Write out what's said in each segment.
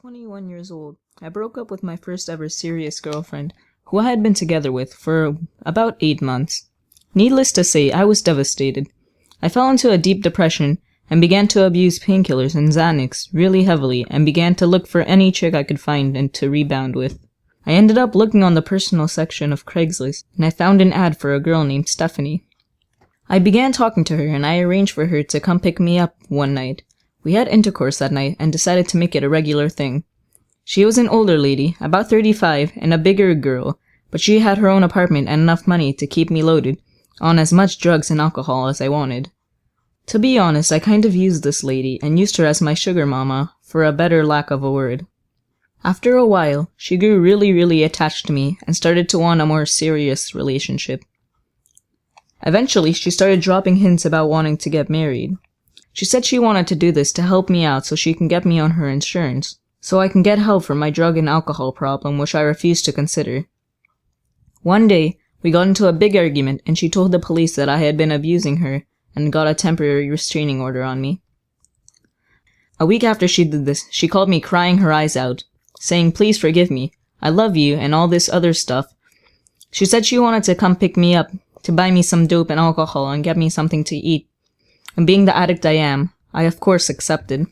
21 years old, I broke up with my first ever serious girlfriend, who I had been together with for about 8 months. Needless to say, I was devastated. I fell into a deep depression and began to abuse painkillers and Xanax really heavily and began to look for any chick I could find and to rebound with. I ended up looking on the personal section of Craigslist and I found an ad for a girl named Stephanie. I began talking to her and I arranged for her to come pick me up one night. We had intercourse that night and decided to make it a regular thing. She was an older lady, about 35, and a bigger girl, but she had her own apartment and enough money to keep me loaded on as much drugs and alcohol as I wanted. To be honest, I kind of used this lady and used her as my sugar mama, for a better lack of a word. After a while, she grew really attached to me and started to want a more serious relationship. Eventually, she started dropping hints about wanting to get married. She said she wanted to do this to help me out so she can get me on her insurance, so I can get help for my drug and alcohol problem, which I refused to consider. One day, we got into a big argument and she told the police that I had been abusing her and got a temporary restraining order on me. A week after she did this, she called me crying her eyes out, saying, "Please forgive me, I love you," and all this other stuff. She said she wanted to come pick me up, to buy me some dope and alcohol and get me something to eat. And being the addict I am, I of course accepted.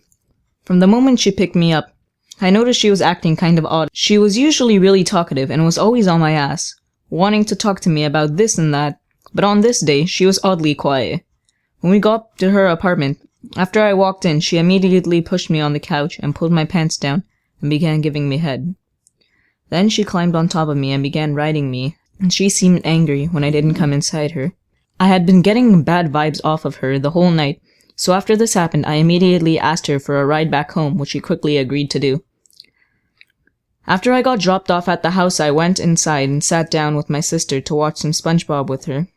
From the moment she picked me up, I noticed she was acting kind of odd. She was usually really talkative and was always on my ass, wanting to talk to me about this and that, but on this day, she was oddly quiet. When we got to her apartment, after I walked in, she immediately pushed me on the couch and pulled my pants down and began giving me head. Then she climbed on top of me and began riding me, and she seemed angry when I didn't come inside her. I had been getting bad vibes off of her the whole night, so after this happened, I immediately asked her for a ride back home, which she quickly agreed to do. After I got dropped off at the house, I went inside and sat down with my sister to watch some SpongeBob with her.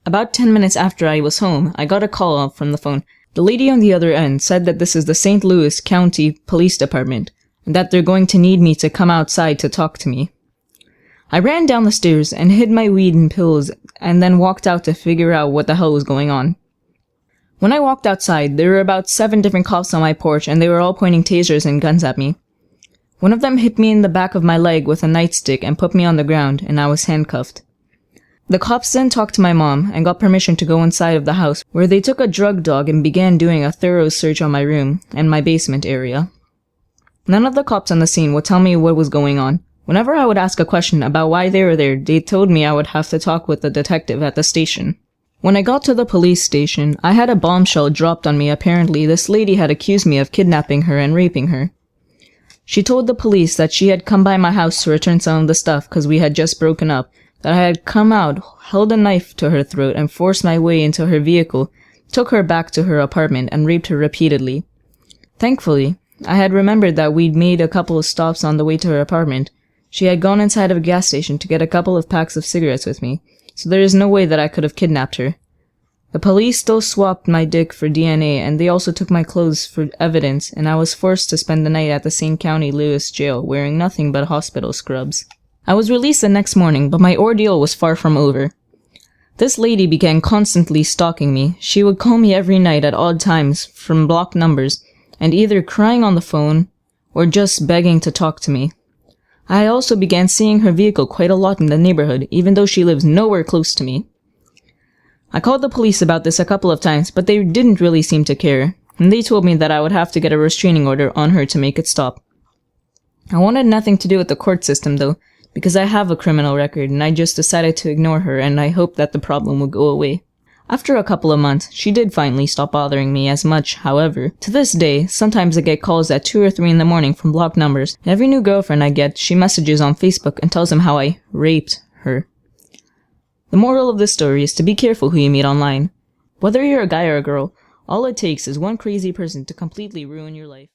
About 10 minutes after I was home, I got a call from the phone. The lady on the other end said that this is the St. Louis County Police Department, and that they're going to need me to come outside to talk to me. I ran down the stairs and hid my weed and pills and then walked out to figure out what the hell was going on. When I walked outside, there were about 7 different cops on my porch and they were all pointing tasers and guns at me. One of them hit me in the back of my leg with a nightstick and put me on the ground, and I was handcuffed. The cops then talked to my mom and got permission to go inside of the house, where they took a drug dog and began doing a thorough search on my room and my basement area. None of the cops on the scene would tell me what was going on. Whenever I would ask a question about why they were there, they told me I would have to talk with the detective at the station. When I got to the police station, I had a bombshell dropped on me. Apparently, this lady had accused me of kidnapping her and raping her. She told the police that she had come by my house to return some of the stuff because we had just broken up, that I had come out, held a knife to her throat, and forced my way into her vehicle, took her back to her apartment, and raped her repeatedly. Thankfully, I had remembered that we'd made a couple of stops on the way to her apartment. She had gone inside of a gas station to get a couple of packs of cigarettes with me, so there is no way that I could have kidnapped her. The police still swapped my dick for DNA, and they also took my clothes for evidence, and I was forced to spend the night at the St. County Louis jail wearing nothing but hospital scrubs. I was released the next morning, but my ordeal was far from over. This lady began constantly stalking me. She would call me every night at odd times from blocked numbers, and either crying on the phone or just begging to talk to me. I also began seeing her vehicle quite a lot in the neighborhood, even though she lives nowhere close to me. I called the police about this a couple of times, but they didn't really seem to care, and they told me that I would have to get a restraining order on her to make it stop. I wanted nothing to do with the court system, though, because I have a criminal record, and I just decided to ignore her, and I hoped that the problem would go away. After a couple of months, she did finally stop bothering me as much. However, to this day, sometimes I get calls at 2 or 3 in the morning from blocked numbers, and every new girlfriend I get, she messages on Facebook and tells them how I raped her. The moral of this story is to be careful who you meet online. Whether you're a guy or a girl, all it takes is one crazy person to completely ruin your life.